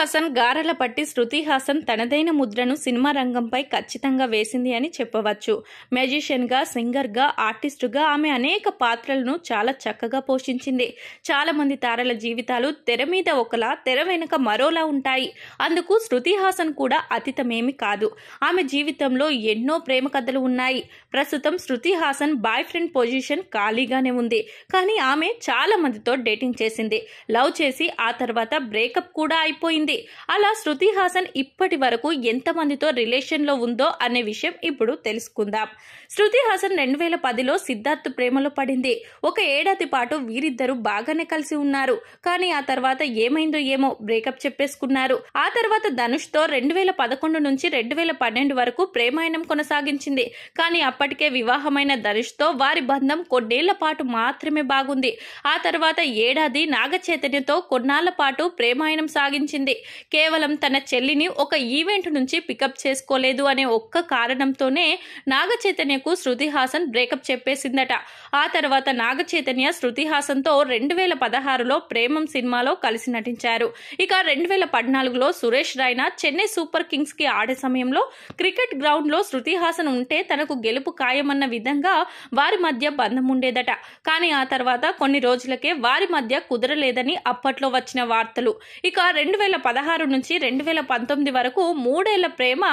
హాసన్ గారల పట్టి శృతి హాసన్ తనదైన ముద్రను సినిమా రంగంపై ఖచ్చితంగా వేసింది అని చెప్పవచ్చు. మ్యూజిషియన్గా, సింగర్గా, ఆర్టిస్టుగా ఆమె అనేక పాత్రలను చాలా చక్కగా పోషించింది. చాలా మంది తారల జీవితాలు తెర మీద ఒకలా, తెర వెనుక మరోలా ఉంటాయి. అందుకు శృతి హాసన్ కూడా అతీతమేమి కాదు. ఆమె జీవితంలో ఎన్నో ప్రేమ కథలు ఉన్నాయి. ప్రస్తుతం Shruti Haasan boy friend position ఖాళీగానే ఉంది. కానీ ఆమె చాలా మందితో డేటింగ్ చేసింది. లవ్ చేసి ఆ తర్వాత బ్రేకప్ కూడా అయిపోయింది. అలా శృతి హాసన్ ఇప్పటి వరకు ఎంతమందితో రిలేషన్ లో ఉందో అనే విషయం ఇప్పుడు తెలుసుకుందాం. శృతి హాసన్ 2010లో సిద్ధార్థ్ ప్రేమలో పడింది. ఒక ఏడాది పాటు వీరిద్దరూ బాగానే కలిసి ఉన్నారు. కానీ ఆ తర్వాత ఏమైందో ఏమో బ్రేకప్ చెప్పేసుకున్నారు. ఆ తర్వాత ధనుష్ తో 2011 నుంచి 2012 వరకు ప్రేమాయణం కొనసాగించింది. కానీ అప్పటికే వివాహమైన ధనుష్ తో వారి బంధం కొన్నేళ్ల పాటు మాత్రమే బాగుంది. ఆ తర్వాత ఏడాది నాగ చైతన్యతో కొన్నాళ్ల పాటు ప్రేమాయణం సాగించింది. కేవలం తన చెల్లిని ఒక ఈవెంట్ నుంచి పికప్ చేసుకోలేదు అనే ఒక్క కారణంతోనే నాగ చైతన్యకు శృతి హాసన్ బ్రేకప్ చెప్పేసిందట. ఆ తర్వాత నాగ చైతన్య శృతి హాసన్ తో 2016లో ప్రేమం సినిమాలో కలిసి నటించారు. ఇక 2014లో సురేష్ రైనా చెన్నై సూపర్ కింగ్స్ కి ఆడే సమయంలో క్రికెట్ గ్రౌండ్ లో శృతి హాసన్ ఉంటే తనకు గెలుపు ఖాయమన్న విధంగా వారి మధ్య బంధం ఉండేదట. కానీ ఆ తర్వాత కొన్ని రోజులకే వారి మధ్య కుదరలేదని అప్పట్లో వచ్చిన వార్తలు. ఇక 2016 నుంచి 2019 వరకు 3 ఏళ్ల ప్రేమ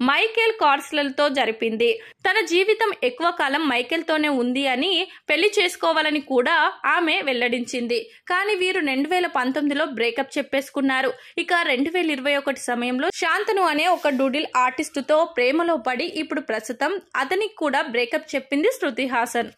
మైకేల్ కార్స్లతో జరిపింది. తన జీవితం ఎక్కువ కాలం మైకేల్ తోనే ఉంది అని, పెళ్లి చేసుకోవాలని కూడా ఆమె వెల్లడించింది. కానీ వీరు 2019లో బ్రేకప్ చెప్పేసుకున్నారు. ఇక 2021 సమయంలో శాంతను అనే ఒక డూడిల్ ఆర్టిస్టుతో ప్రేమలో పడి ఇప్పుడు ప్రస్తుతం అతనికి కూడా బ్రేకప్ చెప్పింది శృతి హాసన్.